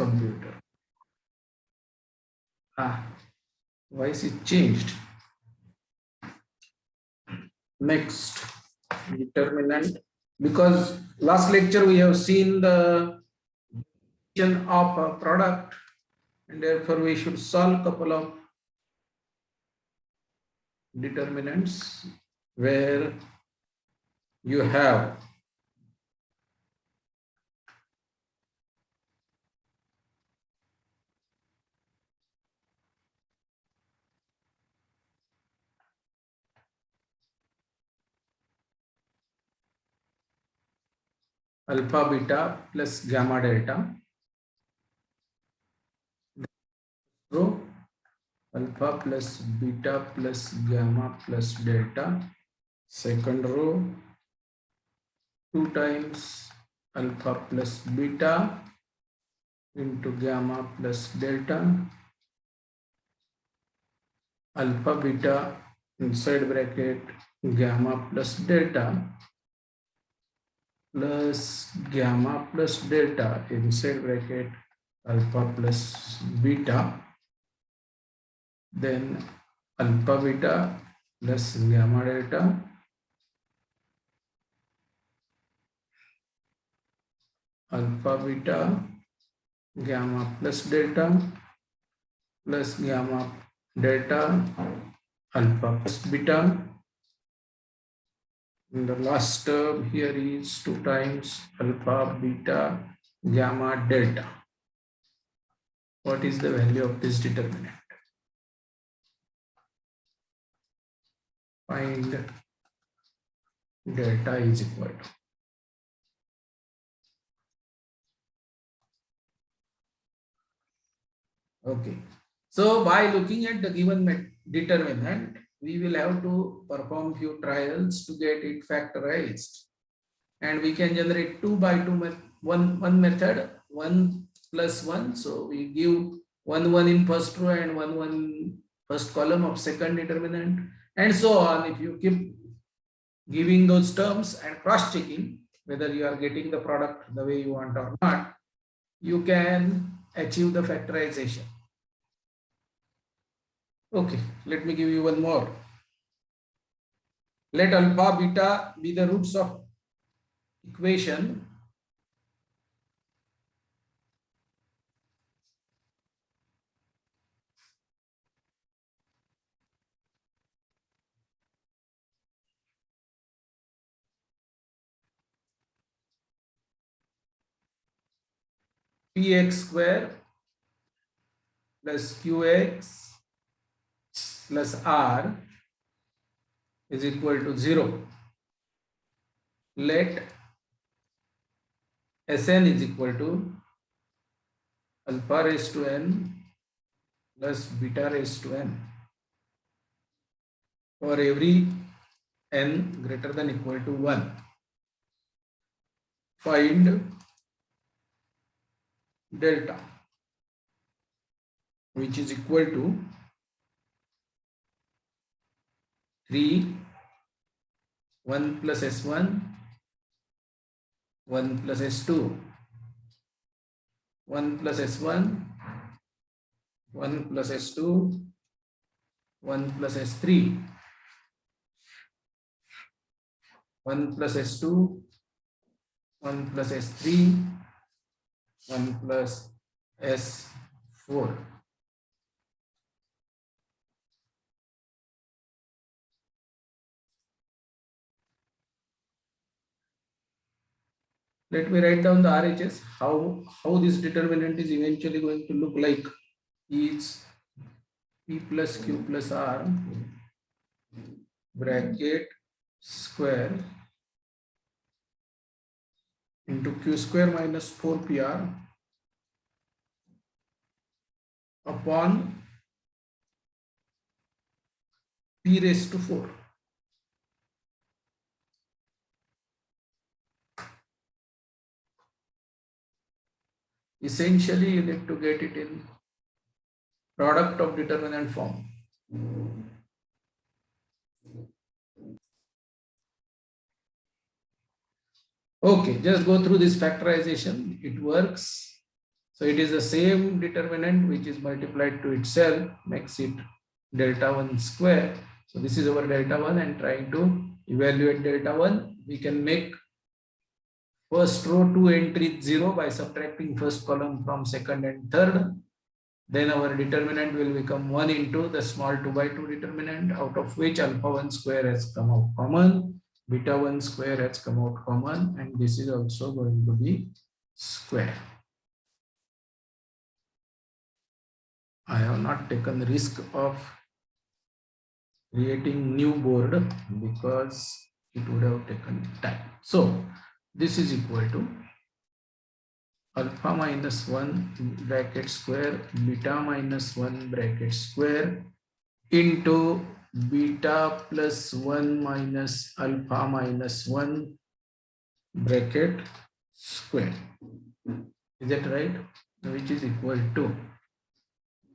computer. Why is it changed? Next, determinant. Because last lecture we have seen the definition of a product, and therefore we should solve couple of determinants where you have alpha beta plus gamma delta. Row alpha plus beta plus gamma plus delta. Second row 2 times alpha plus beta into gamma plus delta. Alpha beta inside bracket gamma plus delta plus gamma plus delta inside bracket alpha plus beta, then alpha beta plus gamma delta alpha beta gamma plus delta plus gamma delta alpha plus beta. And the last term here is 2 times alpha beta gamma delta. What is the value of this determinant? Find delta is equal to. Okay. So by looking at the given determinant, we will have to perform few trials to get it factorized. And we can generate 2 by 2 one method, 1 plus 1. So we give 1 1 in first row and 1 1 first column of second determinant, and so on. If you keep giving those terms and cross checking whether you are getting the product the way you want or not, you can achieve the factorization. Okay, let me give you one more. Let alpha beta be the roots of equation px square plus qx plus r is equal to 0. Let Sn is equal to alpha raised to n plus beta raised to n for every n greater than equal to 1. Find delta, which is equal to 3 1 plus s1 1 plus s2 1 plus s1 1 plus s2 1 plus s3 1 plus s2 1 plus s3 1 plus s4. Let me write down the RHS. How this determinant is eventually going to look like is P plus Q plus R bracket square into Q square minus 4PR upon P raised to 4. Essentially, you need to get it in product of determinant form. Okay, just go through this factorization. It works. So it is the same determinant which is multiplied to itself, makes it delta 1 square. So this is our delta 1, and trying to evaluate delta 1, we can make first row 2 entries 0 by subtracting first column from second and third. Then our determinant will become 1 into the small 2 by 2 determinant, out of which alpha 1 square has come out common, beta 1 square has come out common, and this is also going to be square. I have not taken the risk of creating new board because it would have taken time. So this is equal to alpha minus 1 bracket square beta minus 1 bracket square into beta plus 1 minus alpha minus 1 bracket square. Is that right? Which is equal to,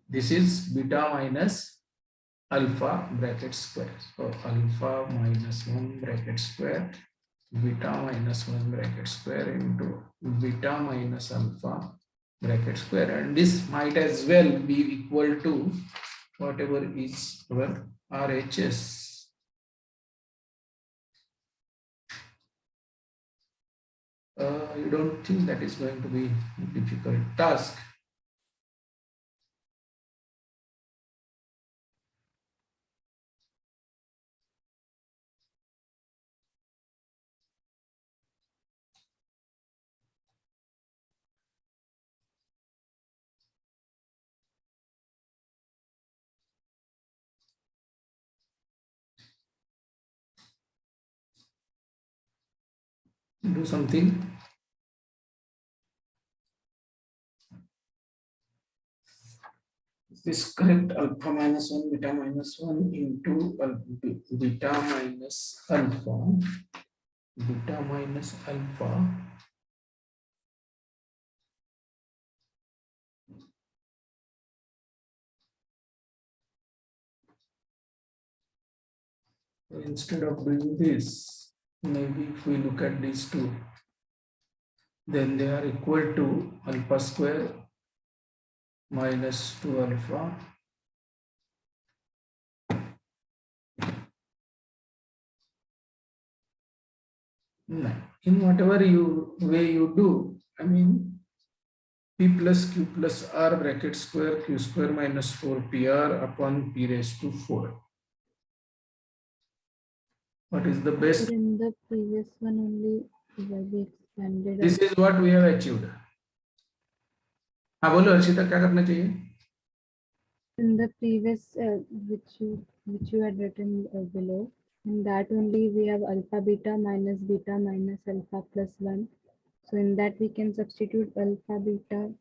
this is beta minus alpha bracket square. So alpha minus 1 bracket square beta minus 1 bracket square into beta minus alpha bracket square, and this might as well be equal to whatever is our RHS. You don't think that is going to be a difficult task? Do something. Is this correct? Alpha minus 1 beta minus 1 into beta minus alpha So instead of doing this, maybe if we look at these two, then they are equal to alpha square minus 2 alpha in whatever way you do. I mean, p plus q plus r bracket square q square minus 4 pr upon p raised to 4. What is the best? In the previous one only we expanded. This is what we have achieved. हाँ बोलो अर्षिता, क्या करना चाहिए? In the previous which you had written below, in that only we have alpha beta minus alpha plus 1. So in that we can substitute alpha beta.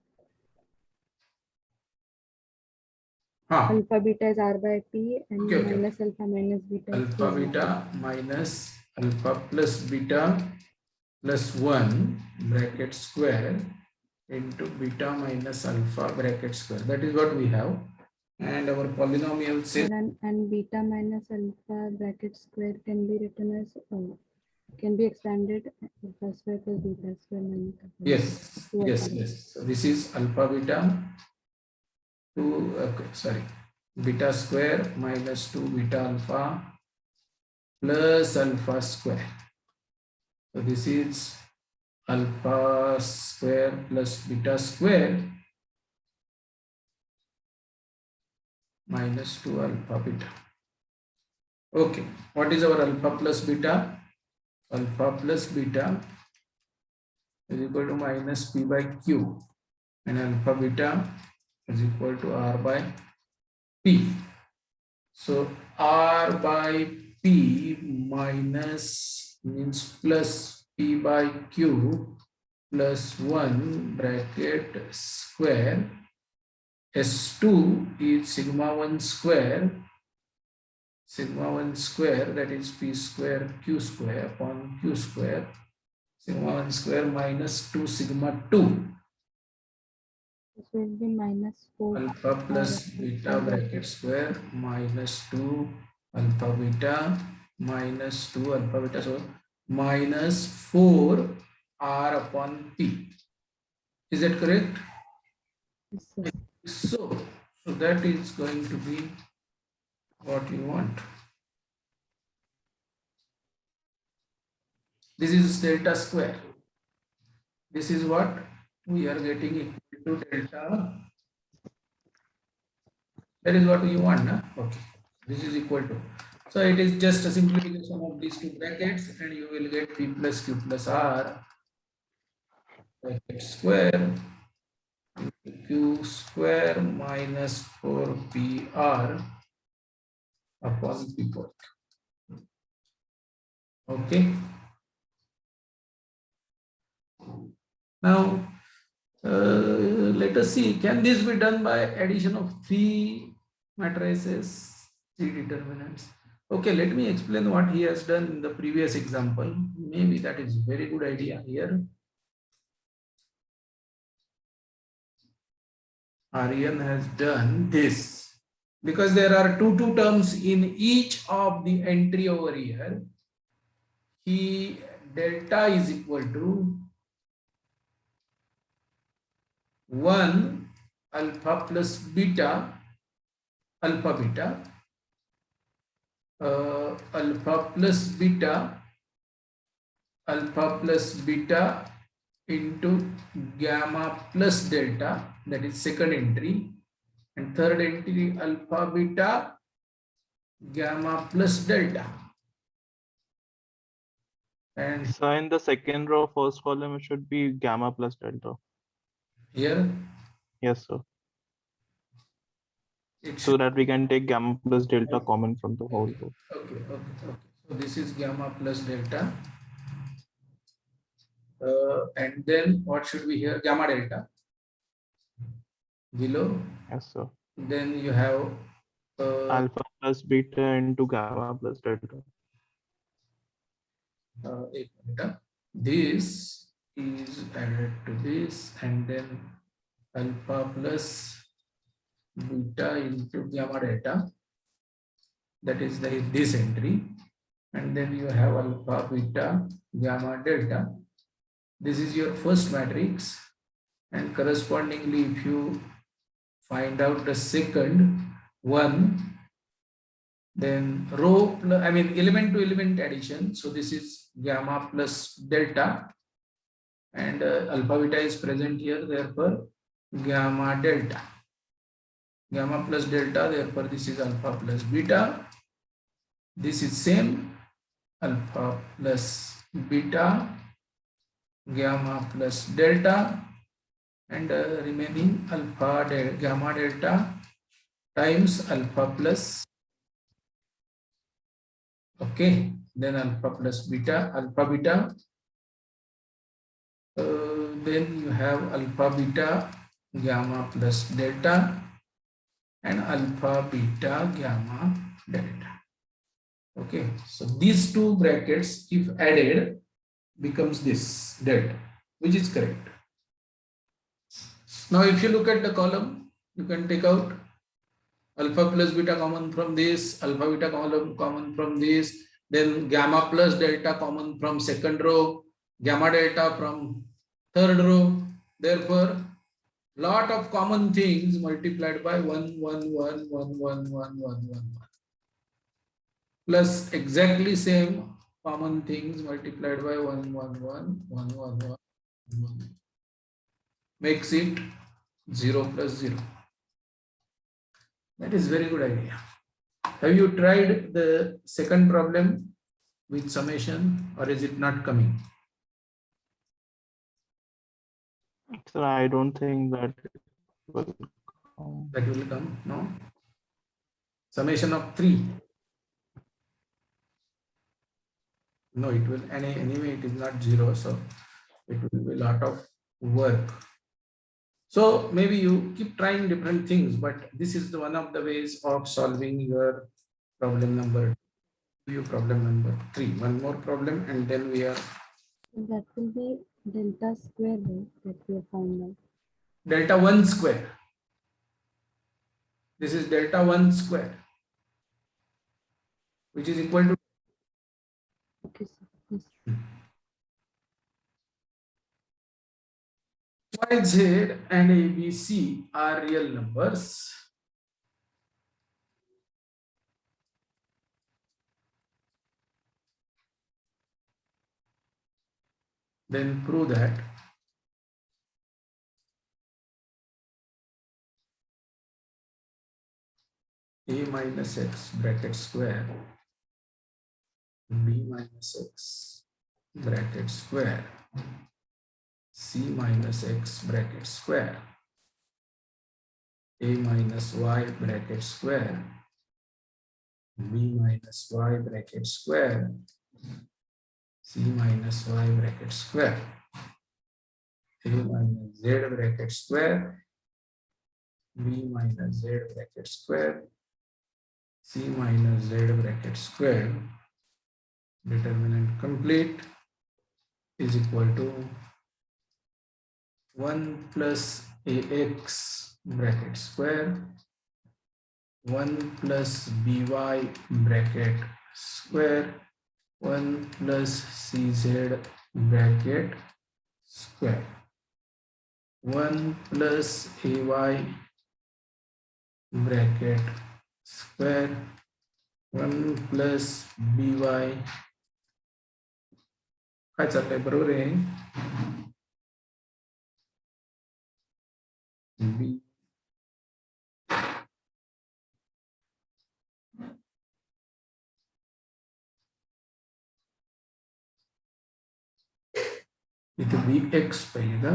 Alpha beta is r by p, and minus alpha minus beta. Alpha beta minus alpha plus beta plus 1 bracket square into beta minus alpha bracket square. That is what we have. And our polynomial says, and beta minus alpha bracket square can be written as can be expanded alpha square plus beta square minus alpha. Yes. So this is alpha beta beta square minus 2 beta alpha plus alpha square. So this is alpha square plus beta square minus 2 alpha beta. Okay, what is our alpha plus beta? Alpha plus beta is equal to minus p by q, and alpha beta is equal to r by p. So r by p minus means plus p by q plus 1 bracket square. S2 is sigma 1 square, that is p square q square upon q square, sigma 1 square minus 2 sigma 2. This will be minus 4 alpha plus beta bracket square minus 2 alpha beta minus 2 alpha beta, so minus 4 r upon p. Is that correct? Yes, sir. So that is going to be what you want. This is delta square. This is what we are getting equal to delta. That is what you want, na? Okay. This is equal to. So it is just a simplification of these two brackets, and you will get p plus q plus r bracket square q square minus 4pr upon p port. Okay. Now let us see, can this be done by addition of three matrices, three determinants? Okay, let me explain what he has done in the previous example. Maybe that is very good idea here. Aryan has done this. Because there are two terms in each of the entry over here, he delta is equal to 1 alpha plus beta, alpha beta, alpha plus beta into gamma plus delta, that is second entry, and third entry alpha beta gamma plus delta. And So in the second row, first column, it should be gamma plus delta. here Yes, sir. it So should, that we can take gamma plus delta common from the whole row. okay. So this is gamma plus delta. And then what should be here? Gamma delta below. Yes, sir. Then you have Alpha plus beta into gamma plus delta. एक minute. This is added to this, and then alpha plus beta into gamma delta. That is this entry, and then you have alpha beta gamma delta. This is your first matrix, and correspondingly, if you find out the second one, then row, I mean element to element addition. So this is gamma plus delta, and alpha beta is present here, therefore gamma delta. Gamma plus delta, therefore this is alpha plus beta. This is same, alpha plus beta, gamma plus delta, and remaining alpha gamma delta times alpha plus, okay, then alpha plus beta, alpha beta. Then you have alpha beta gamma plus delta and alpha beta gamma delta. Okay, so these two brackets, if added, becomes this delta, which is correct. Now, if you look at the column, you can take out alpha plus beta common from this, alpha beta column common from this, then gamma plus delta common from second row, gamma delta from third row. Therefore, lot of common things multiplied by 1, 1, 1, 1, 1, 1, 1, 1, plus exactly same common things multiplied by 1, 1, 1, 1, 1, 1, 1, makes it 0 plus 0. That is very good idea. Have you tried the second problem with summation, or is it not coming? So I don't think that will come. That will come, no? Summation of 3. No, it will, anyway, it is not 0, so it will be a lot of work. So maybe you keep trying different things, but this is one of the ways of solving your problem number 2, problem number 3. One more problem, and then we are So that will be delta square, right, that we have found out. delta 1 square. This is delta 1 square, which is equal to, Okay, sir. Yes. XYZ and ABC are real numbers, then prove that A minus X bracket square, B minus X bracket square, C minus X bracket square, A minus Y bracket square, B minus Y bracket square, C minus Y bracket square, A minus Z bracket square, B minus Z bracket square, C minus Z bracket square, determinant complete, is equal to 1 plus AX bracket square, 1 plus BY bracket square, 1 plus CZ bracket square, 1 plus AY bracket square, 1 plus BY. काय चाललंय बरोबर आहे? B इथे BX पाहिजे का?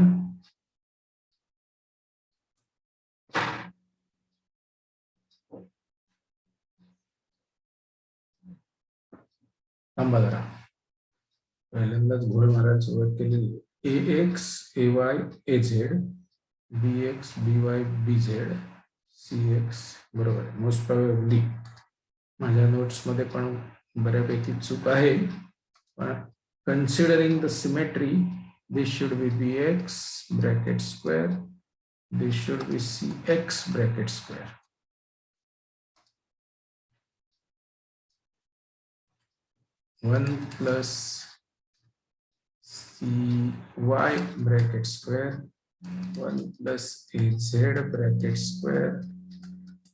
थांबा जरा, पहिल्यांदाच घोळ मारायला सुरुवात केलेली. AX AY AZ BX BY BZ CX बरोबर आहे. मोस्ट प्रोबॅबली माझ्या नोट्स मध्ये पण बऱ्यापैकी चूक आहे, पण considering the symmetry, this should be BX bracket square, this should be CX bracket square. One plus CY bracket square, 1 plus AZ bracket square,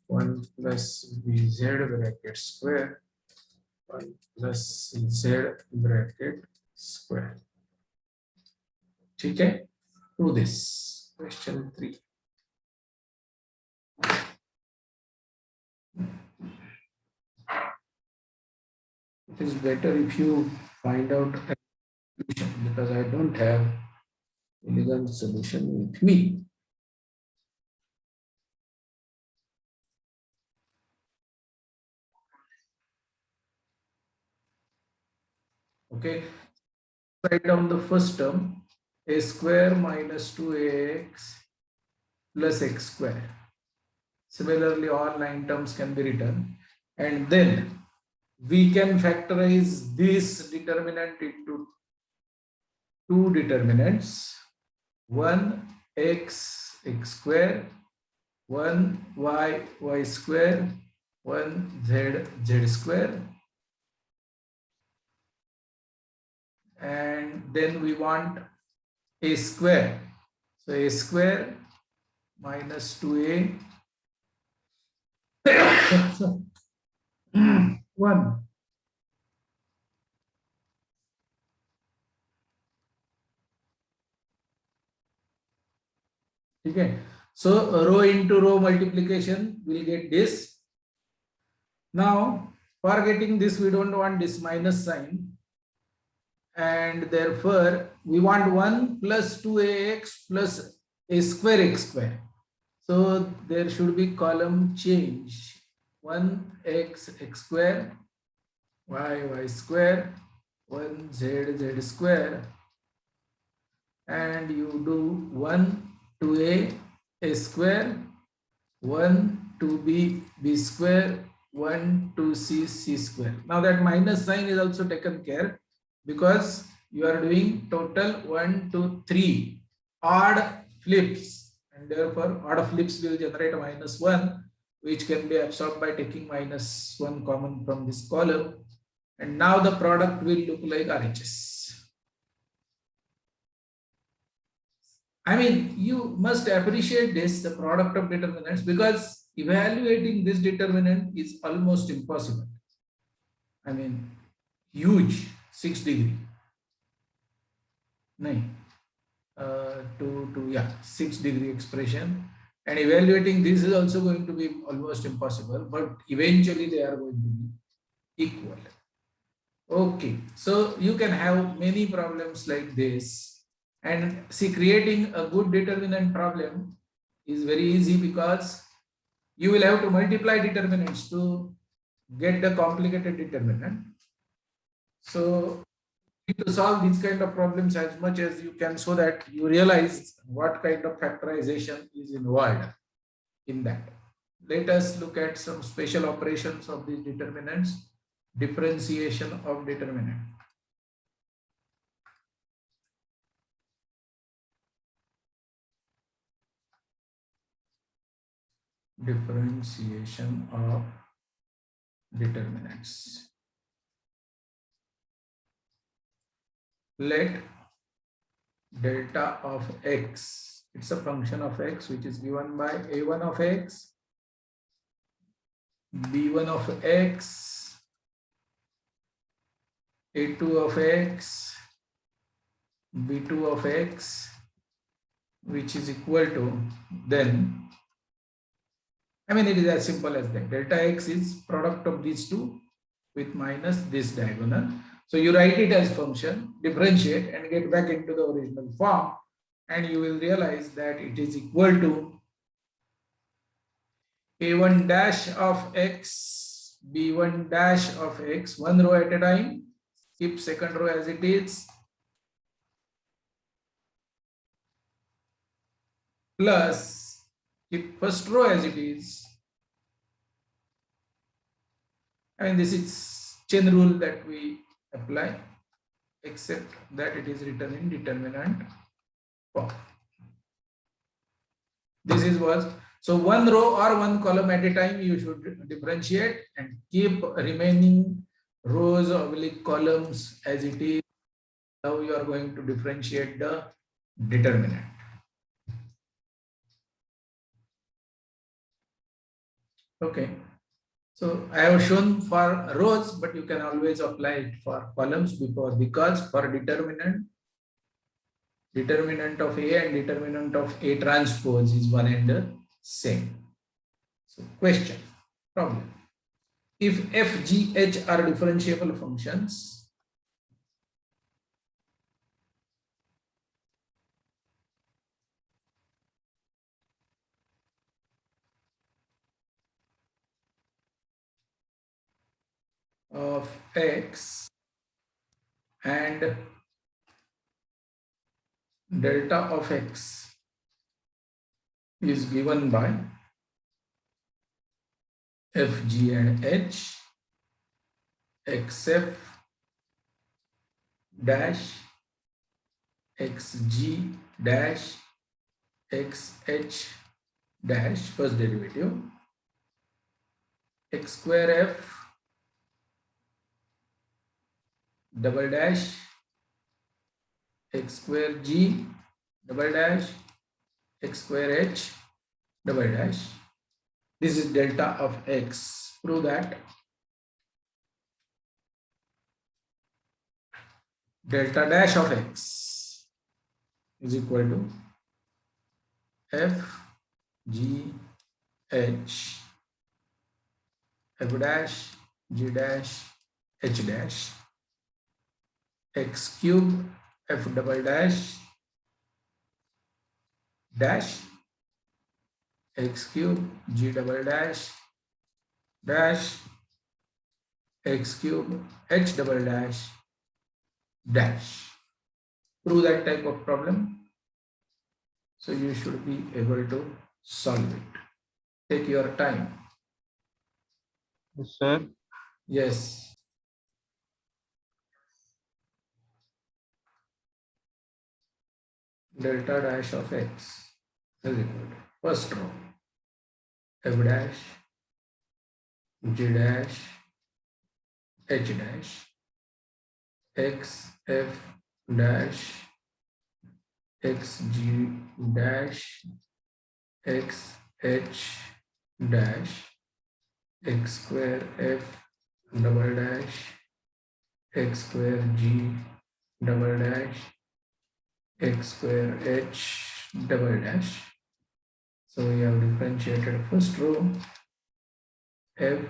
1 plus BZ bracket square, 1 plus CZ bracket square. ठीक है? Do this. Question 3. It is better if you find out a solution, because I don't have elegant solution with me. Okay, write down the first term, a square minus 2ax plus x square. Similarly, all 9 terms can be written, and then we can factorize this determinant into 2 determinants, 1 x square, 1 y square, 1 z square, and then we want a square. So a square minus 2a 1. Okay, so row into row multiplication will get this. Now for getting this, we don't want this minus sign, and therefore we want 1 plus 2ax plus a square x square. So there should be column change, 1x x square, y square, 1 z square, and you do 1 2a square, 1 2b square, 1 2c square. Now that minus sign is also taken care, because you are doing total 1 2 3 odd flips, and therefore odd flips will generate -1, which can be absorbed by taking -1 common from this column, and now the product will look like RHS. I mean, you must appreciate this, the product of determinants, because evaluating this determinant is almost impossible. I mean, huge 6 degree. No, yeah, 6 degree expression. And evaluating this is also going to be almost impossible, but eventually they are going to be equal. Okay, so you can have many problems like this. And see, creating a good determinant problem is very easy because you will have to multiply determinants to get the complicated determinant. So to solve these kind of problems as much as you can so that you realize what kind of factorization is involved in that. Let us look at some special operations of these determinants. Differentiation of determinant. Differentiation of determinants. Let delta of x, it's a function of x which is given by a1 of x, b1 of x, a2 of x, b2 of x, which is equal to, then I mean it is as simple as that. Delta x is product of these two with minus this diagonal. So you write it as function, differentiate and get back into the original form, and you will realize that it is equal to a1 dash of x, b1 dash of x, one row at a time, keep second row as it is, plus keep first row as it is. I mean, this is chain rule that we apply, except that it is written in determinant form. This is what, so one row or one column at a time you should differentiate and keep remaining rows oblique columns as it is. Now you are going to differentiate the determinant. Okay. So I have shown for rows, but you can always apply it for columns because for determinant of A and determinant of A transpose is one and the same. So question, problem. If f, g, h are differentiable functions, of x and delta of x is given by f, g and h, xf dash xg dash xh dash first derivative x square f double dash x square g double dash x square h double dash. This is delta of x. Prove that. Delta dash of x is equal to f g h f dash g dash h dash x cube f double dash dash x cube g double dash dash x cube h double dash dash. Prove that type of problem. So you should be able to solve it. Take your time. Yes, sir. Yes. Delta dash of x is equal to first row f dash g dash h dash x f dash xg dash xh dash x square f double dash x square g double dash x square h double dash. So we have differentiated first row f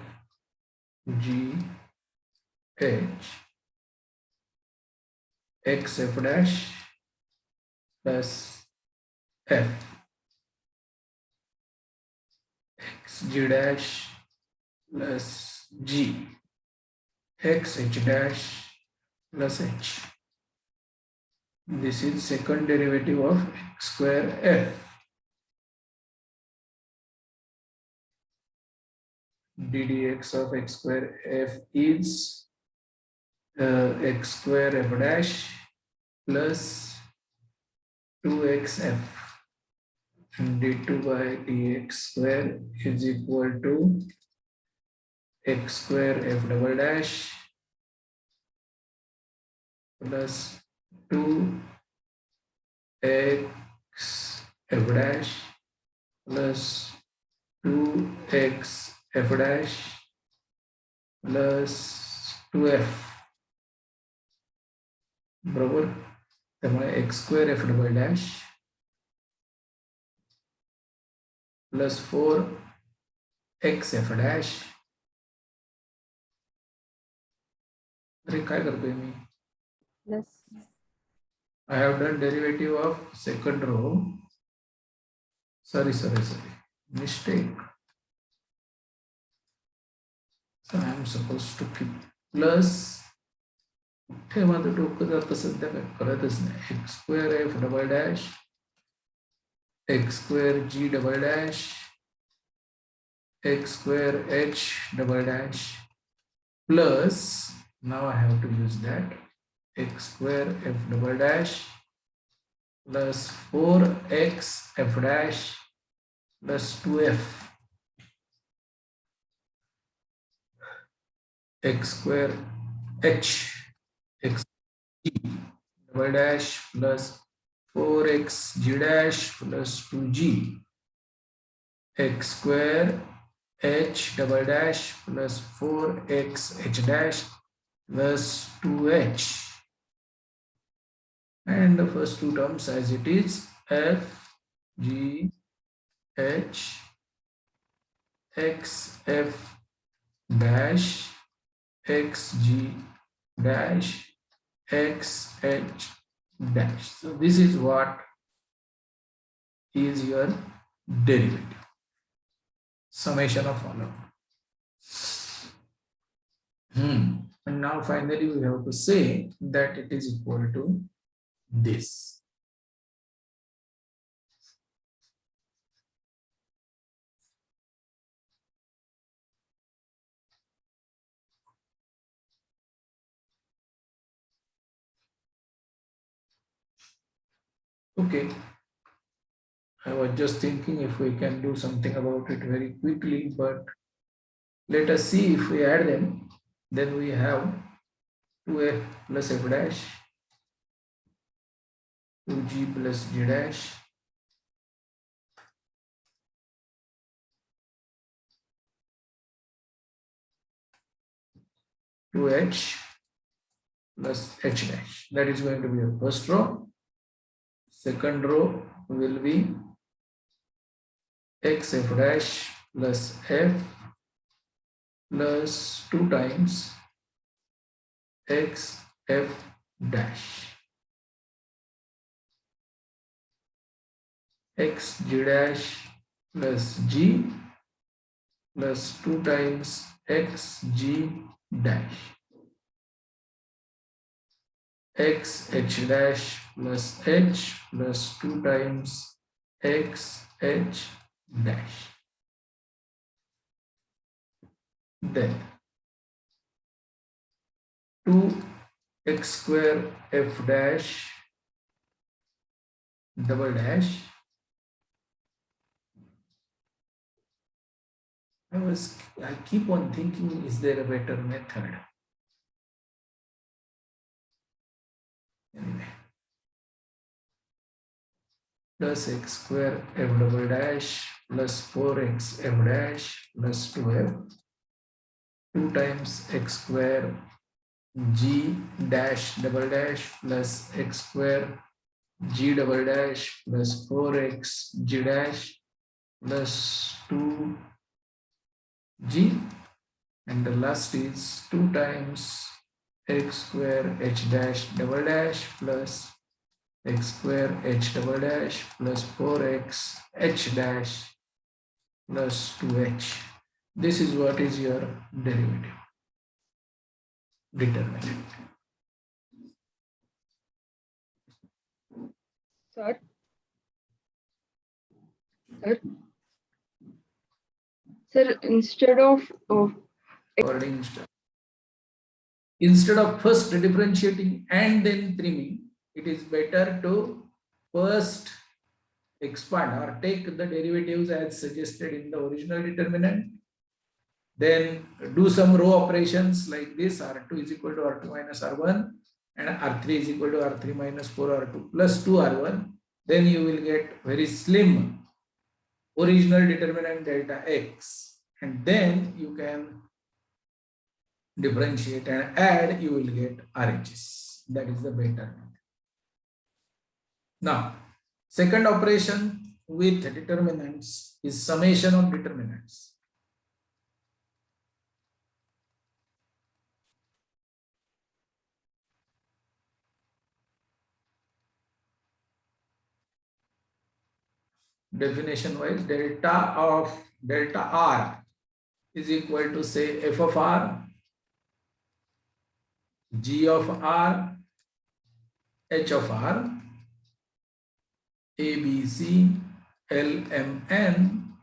g h x f dash plus f x g dash plus g x h dash plus h. This is second derivative of x square f. ddx of x square f is x square f dash plus 2xf, and d2 by dx square is equal to x square f double dash plus 2x f dash plus 2x f dash plus 2f बरोबर. त्यामुळे x square f double dash plus 4x f dash. अरे काय करतोय मी? Plus I have done derivative of second row. Sorry. Mistake. So I am supposed to keep plus. हे माझं डोकं जातं सध्या काय कळतच नाही. x square f double dash x square g double dash x square h double dash plus, now I have to use that, x square f double dash plus 4x f dash plus 2f x square h x g double dash plus 4x g dash plus 2g x square h double dash plus 4x h dash plus 2h, and the first two terms as it is, f g h x f dash x g dash x h dash. So this is what is your derivative, summation of all of them. And now finally we have to say that it is equal to this. Okay, I was just thinking if we can do something about it very quickly, but let us see. If we add them, then we have 2f plus f dash, 2g plus g dash, 2h plus h dash. That is going to be the first row. Second row will be x f dash plus f plus 2 times x f dash, x g dash plus g plus 2 times x g dash, x h dash plus h plus 2 times x h dash. Then 2x square f dash double dash. I keep on thinking, is there a better method? Anyway, plus x square f double dash plus 4x f dash plus 2f 2 times x square g dash double dash plus x square g double dash plus 4x g dash plus 2g, and the last is 2 times x square h dash double dash plus x square h double dash plus 4x h dash plus 2h. This is what is your derivative determinant. Sir, sir, sir, According to instead of first differentiating and then trimming, it is better to first expand or take the derivatives as suggested in the original determinant, then do some row operations like this: R2 is equal to R2 minus R1 and R3 is equal to R3 minus 4R2 plus 2R1. Then you will get very slim original determinant delta X, and then you can differentiate and add, you will get RHS. That is the better. Now, second operation with determinants is summation of determinants. Definition wise, delta R is equal to, say, f of R, g of R, h of R, a, b, c, l, m, n,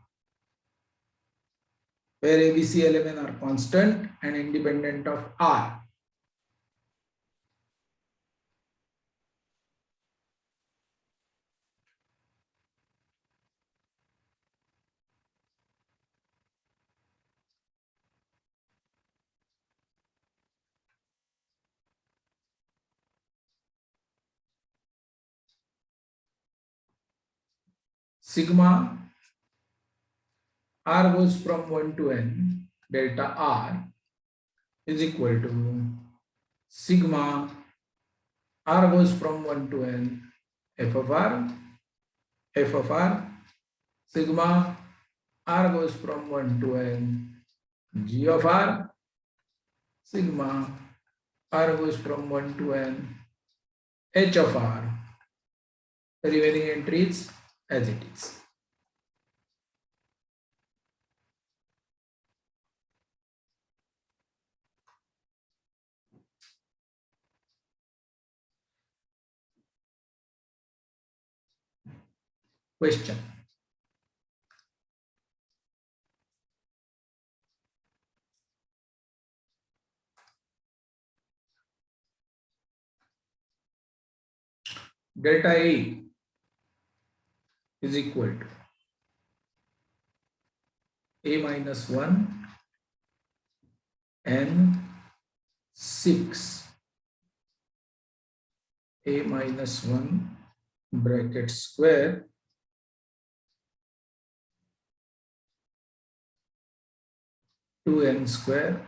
where a, b, c, l, m, n are constant and independent of R. Sigma R goes from 1 to n, delta R is equal to sigma R goes from 1 to n, f of R, sigma R goes from 1 to n, g of R, sigma R goes from 1 to n, h of R. The remaining entries as it is. Question. Delta A is equal to A minus 1 n 6 A minus 1 bracket square two n square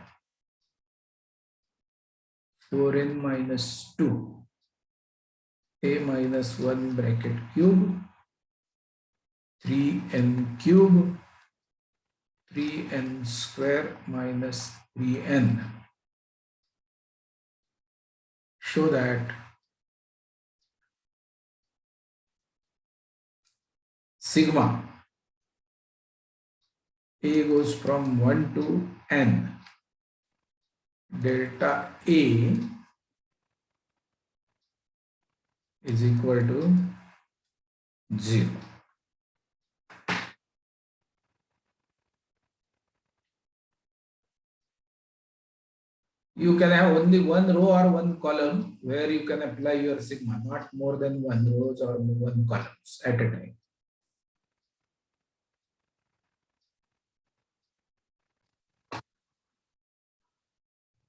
4n minus 2 A minus 1 bracket cube 3n cube 3n square minus 3n. Show that sigma A goes from 1 to n. Delta A is equal to 0. You can have only one row or one column where you can apply your sigma, not more than one rows or one columns at a time.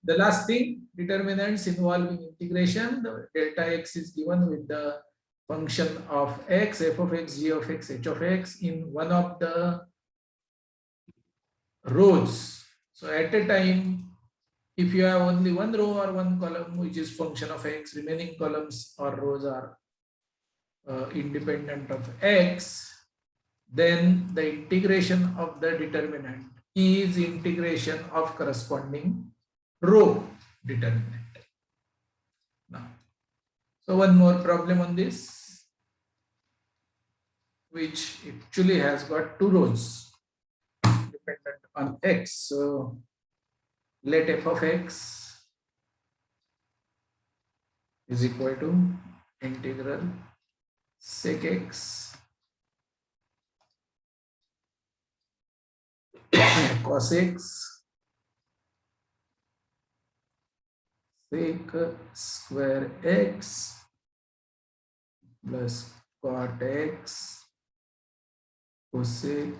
The last thing, determinants involving integration, the delta x is given with the function of x, f of x, g of x, h of x in one of the rows. So at a time, if you have only one row or one column which is function of x, remaining columns or rows are independent of x, then the integration of the determinant is integration of corresponding row determinant. Now, so one more problem on this, which actually has got two rows dependent on x. So let f of x is equal to integral sec x cos x sec square x plus cot x cosec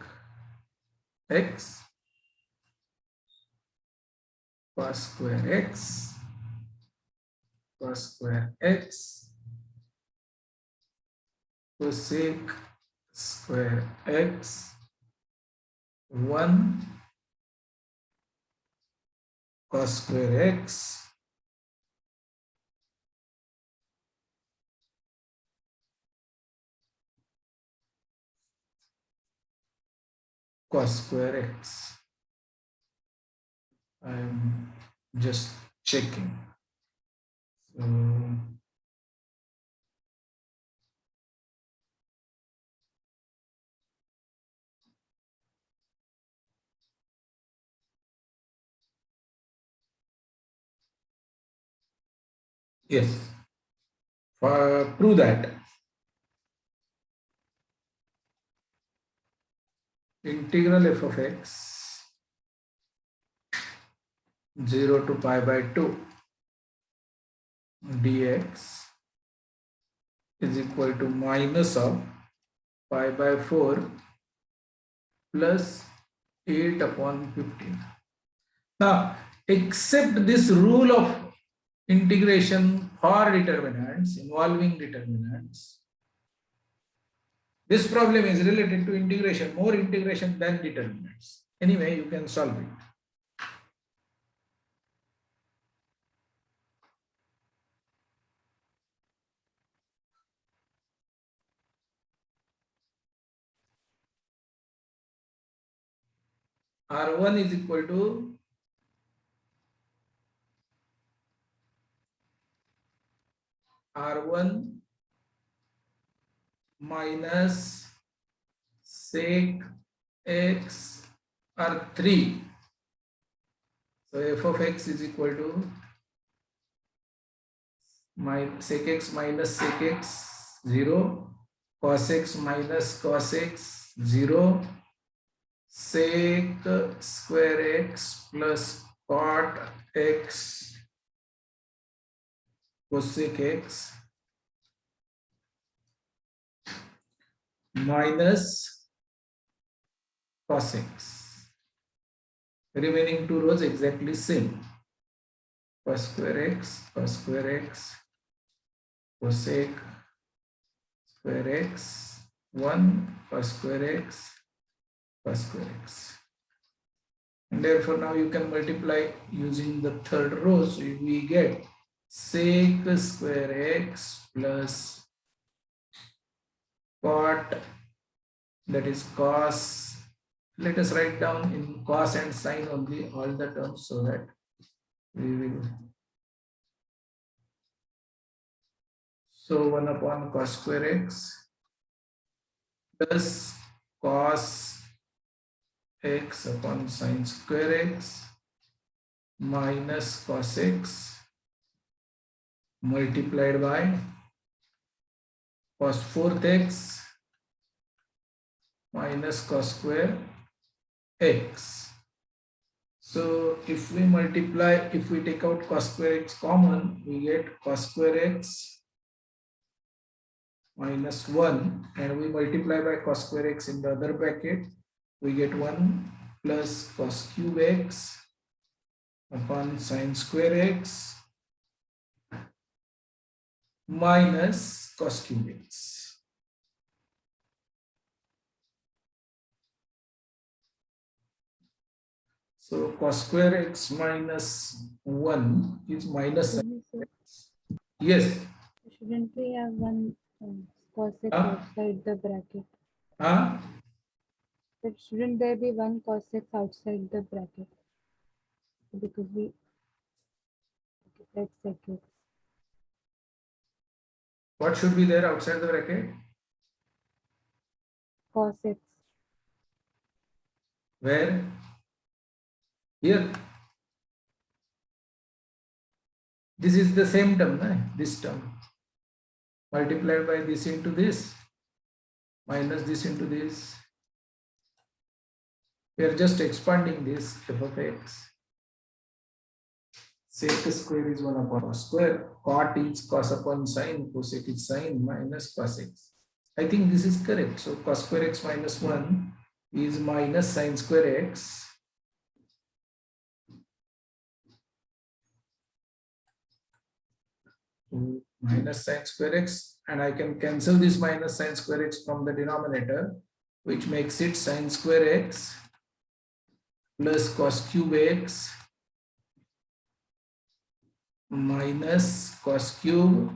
x cos square x cos square x cosec square x 1 cos square x cos square x. I am just checking. So yes, prove that integral f of x 0 to pi by 2 dx is equal to minus of pi by 4 plus 8 upon 15. Now, accept this rule of integration for determinants, involving determinants. This problem is related to integration, more integration than determinants. Anyway, you can solve it. R1 is equal to R1 minus sec x R3. So f of x is equal to sec x minus sec x 0, cos x minus cos x 0, sec square x plus cot x cosec x minus cos x. Remaining two rows exactly same. Cos square x cosec square x 1 cos square x cos square x. And therefore now you can multiply using the third row. So we get sec square x plus cot, that is cos. Let us write down in cos and sine only all the terms so that we will. So 1 upon cos square x plus cos x upon sine square x minus cos x multiplied by cos fourth x minus cos square x. So if we multiply, if we take out cos square x common, we get cos square x minus 1, and we multiply by cos square x in the other bracket, we get 1 plus cos cube x upon sine square x minus cos cube x. So cos square x minus 1 is minus sin x. Yes. Shouldn't we have one cos x Huh? outside the bracket? Huh? But shouldn't there be one cos x outside the bracket? Because we, okay, let's check it. What should be there outside the bracket? Cos x. Where? Here. This is the same term, no? This term. Multiplied by this into this. Minus this into this. We are just expanding this f of x. Sec square is 1 upon square. Cot is cos upon sine. Cosec is sine minus cos x. I think this is correct. So cos square x minus 1 is minus sine square x. Minus sine square x, and I can cancel this minus sine square x from the denominator, which makes it sine square x plus cos cube x minus cos cube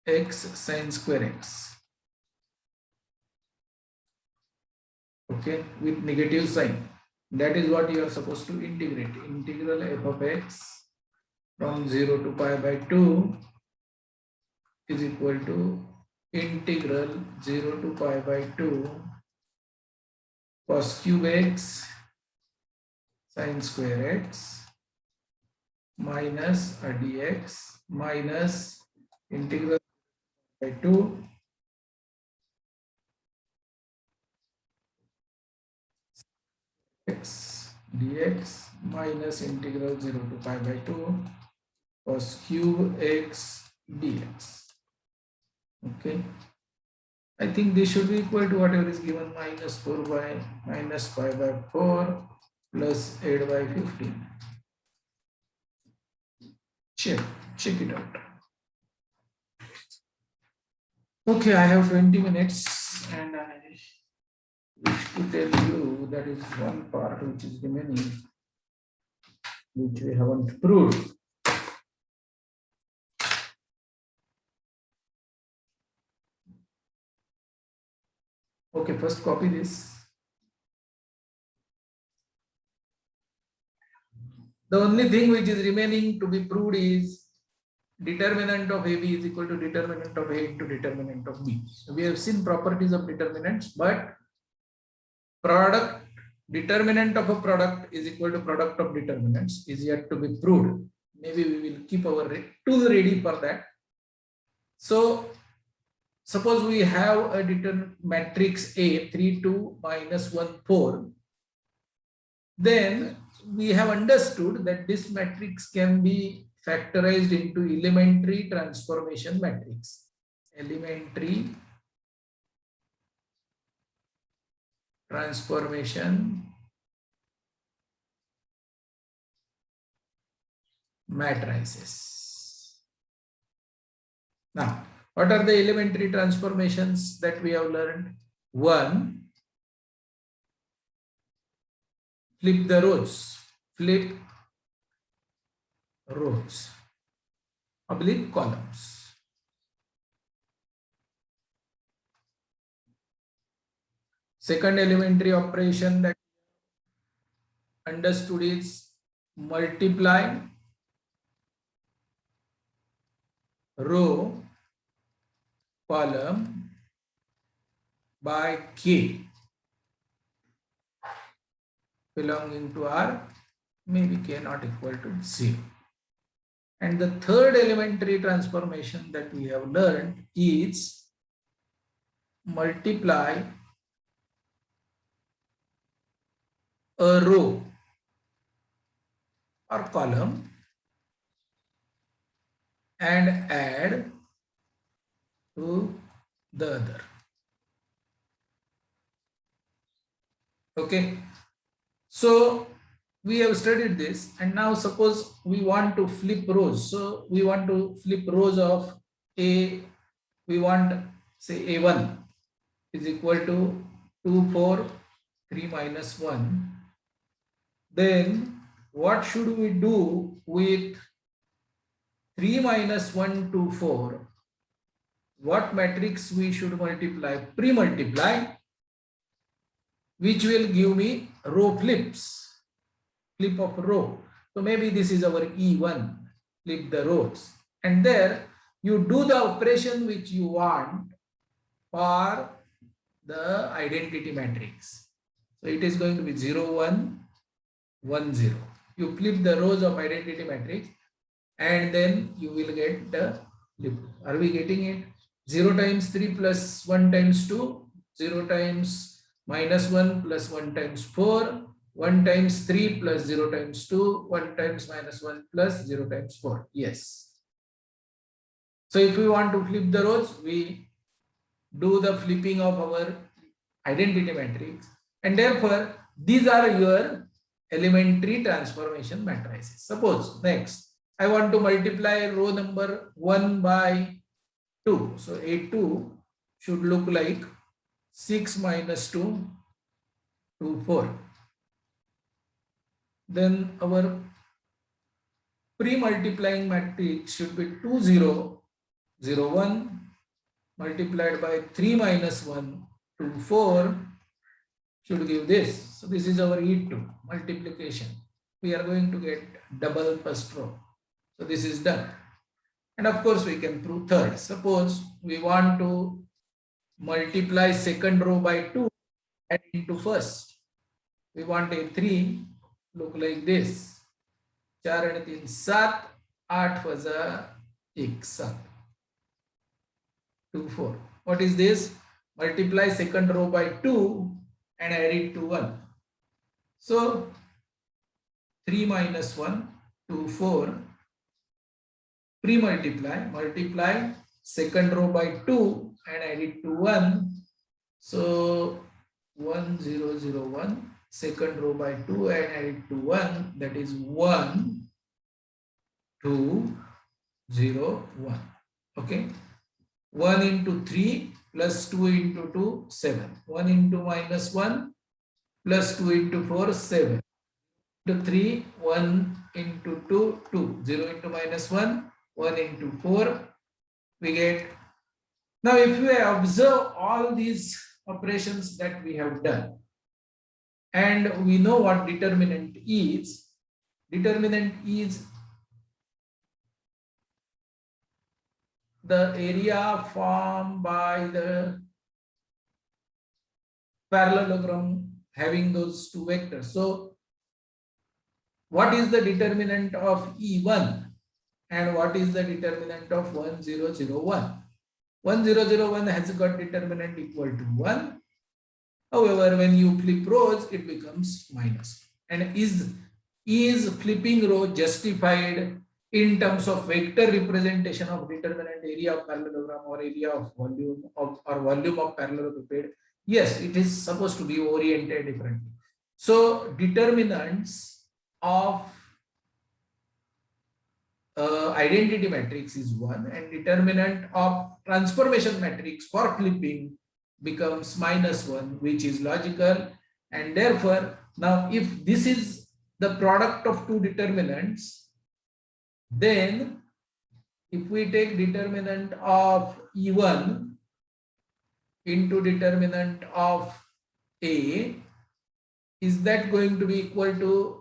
x sine square x. Okay, with negative sign. That is what you are supposed to integrate. Integral f of x from 0 to pi by 2 is equal to integral 0 to pi by 2 cos cube x sine square x minus a dx minus integral by 2 x dx minus integral 0 to pi by 2 cos cube x dx. Okay, I think this should be equal to whatever is given, minus 4 by minus 5 by 4 plus 8 by 15. Check it out. Okay, I have 20 minutes and I wish to tell you that is one part which is remaining, which we haven't proved. Okay, first copy this. The only thing which is remaining to be proved is determinant of AB is equal to determinant of A into determinant of B. So we have seen properties of determinants, but product determinant of a product is equal to product of determinants is yet to be proved. Maybe we will keep our tool ready for that. So suppose we have a matrix A 3 2 minus 1 4, then we have understood that this matrix can be factorized into elementary transformation matrix. Elementary transformation matrices. Now, what are the elementary transformations that we have learned? One, flip the rows. Flip rows. Oblique columns. Second elementary operation that understood is multiply row column by k belonging to R, maybe k not equal to 0. And the third elementary transformation that we have learned is multiply a row or column and add to the other. Okay, so we have studied this, and now suppose we want to flip rows. So we want to flip rows of A, we want say A1 is equal to 2, 4, 3 minus 1. Then what should we do with 3 minus 1 to 4? What matrix we should multiply? Pre-multiply, which will give me row flips, flip of row. So maybe this is our E1, flip the rows. And there you do the operation which you want for the identity matrix. So it is going to be 0, 1, 1, 0. You flip the rows of identity matrix and then you will get the flip. Are we getting it? 0 times 3 plus 1 times 2, 0 times minus 1 plus 1 times 4, 1 times 3 plus 0 times 2, 1 times minus 1 plus 0 times 4. Yes. So if we want to flip the rows, we do the flipping of our identity matrix, and therefore these are your elementary transformation matrices. Suppose next I want to multiply row number 1 by 2. So A2 should look like 6 minus 2, 2, 4. Then our pre-multiplying matrix should be 2, 0, 0, 1 multiplied by 3 minus 1, 2, 4 should give this. So this is our E2 multiplication. We are going to get double first row. So this is done. And of course we can prove third. Suppose we want to multiply second row by 2 and into first. We want A3 look like this. 4 and 3 7, 8 was a 1 7, 2 4. What is this? Multiply second row by 2 and add it to 1. So 3 minus 1, 2, 4. Pre-multiply, multiply second row by 2 and add it to 1. So 1, 0, 0, 1. Second row by 2 and add it to 1. That is 1, 2, 0, 1. Okay. 1 into 3 plus 2 into 2, 7. 1 into minus 1 plus 2 into 4, 7. Into 3, 1 into 2, 2. 0 into minus 1, 1 into 4. We get. Now if we observe all these operations that we have done, and we know what determinant is the area formed by the parallelogram having those two vectors. So what is the determinant of E1 and what is the determinant of 1, 0, 0, 1? 1, 0, 0, 1 has got determinant equal to 1. However, when you flip rows, it becomes minus. And is flipping row justified in terms of vector representation of determinant area of parallelogram or area of volume of or volume of parallelepiped? Yes, it is supposed to be oriented differently. So determinants of identity matrix is 1 and determinant of transformation matrix for flipping becomes minus 1, which is logical. And therefore now if this is the product of two determinants, then if we take determinant of E1 into determinant of A, is that going to be equal to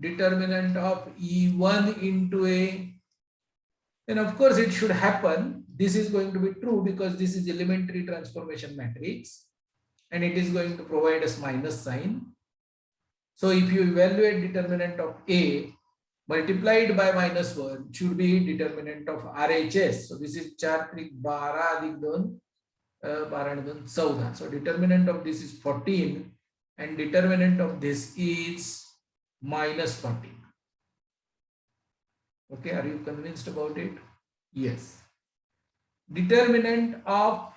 determinant of E1 into A? Then of course it should happen. This is going to be true because this is elementary transformation matrix and it is going to provide us minus sign. So if you evaluate determinant of A multiplied by minus 1 should be determinant of RHS. So this is 4 3 12 2 12 and 2 14. So determinant of this is 14 and determinant of this is minus 14. Okay, are you convinced about it? Yes. Determinant of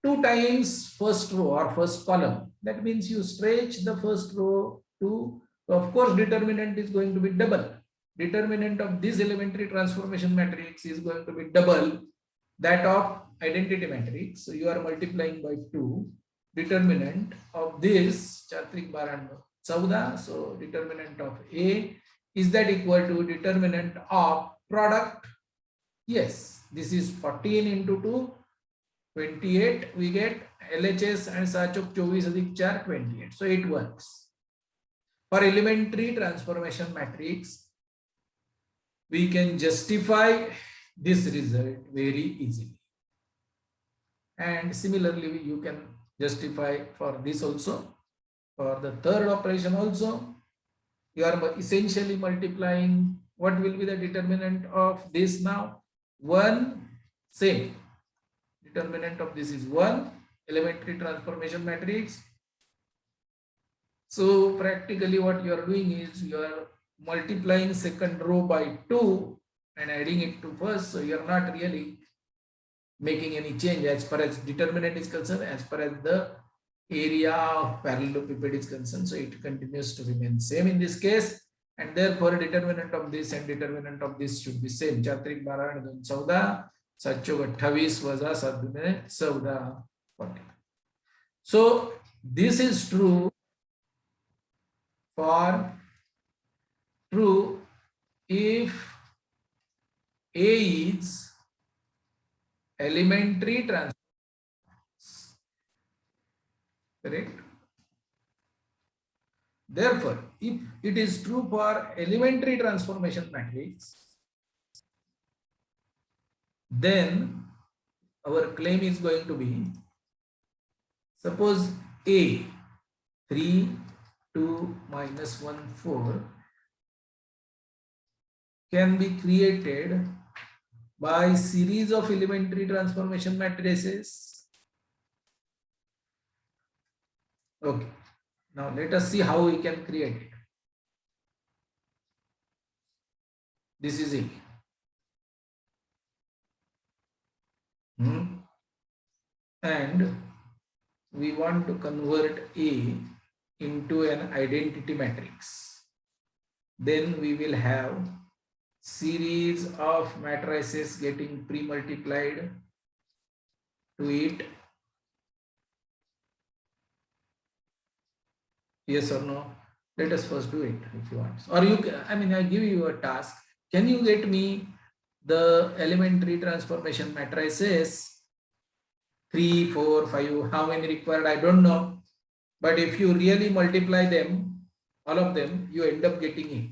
2 times first row or first column. That means you stretch the first row to, so of course determinant is going to be double. determinant of this elementary transformation matrix is going to be double that of identity matrix. So you are multiplying by 2. Determinant of this 14 so determinant of A is that equal to determinant of product. Yes, this is 14 into 2, 28. We get LHS and Sachok 24 4 28. So it works. For elementary transformation matrix, we can justify this result very easily. And similarly, you can justify for this also. For the third operation also, you are essentially multiplying. What will be the determinant of this now? 1, same. Determinant of this is 1, elementary transformation matrix. So practically what you are doing is you are multiplying second row by 2 and adding it to first. So you are not really making any change as far as determinant is concerned, as far as the area of parallelepiped is concerned. So it continues to remain same in this case, and therefore determinant of this and determinant of this should be same. 4 3 12 and 14, 7 28 वजा 7 में 14 40. So this is true if A is elementary transformation. Correct. Therefore, if it is true for elementary transformation matrix, then our claim is going to be, suppose A 3 2 minus 1 4 can be created by series of elementary transformation matrices. Okay, now let us see how we can create it. This is it. And we want to convert A into an identity matrix. Then we will have series of matrices getting pre-multiplied to it. Yes or no? Let us first do it if you want. Or you can, I give you a task. Can you get me the elementary transformation matrices? 3, 4, 5, how many required? I don't know. But if you really multiply them, all of them, you end up getting it.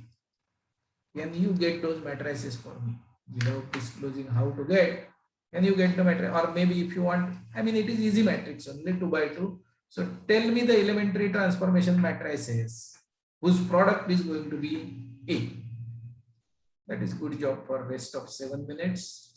Can you get those matrices for me without disclosing how to get? Can you get the matrix? Or maybe if you want, it is easy matrix, only 2 by 2. So tell me the elementary transformation matrices whose product is going to be A. That is good job for rest of 7 minutes.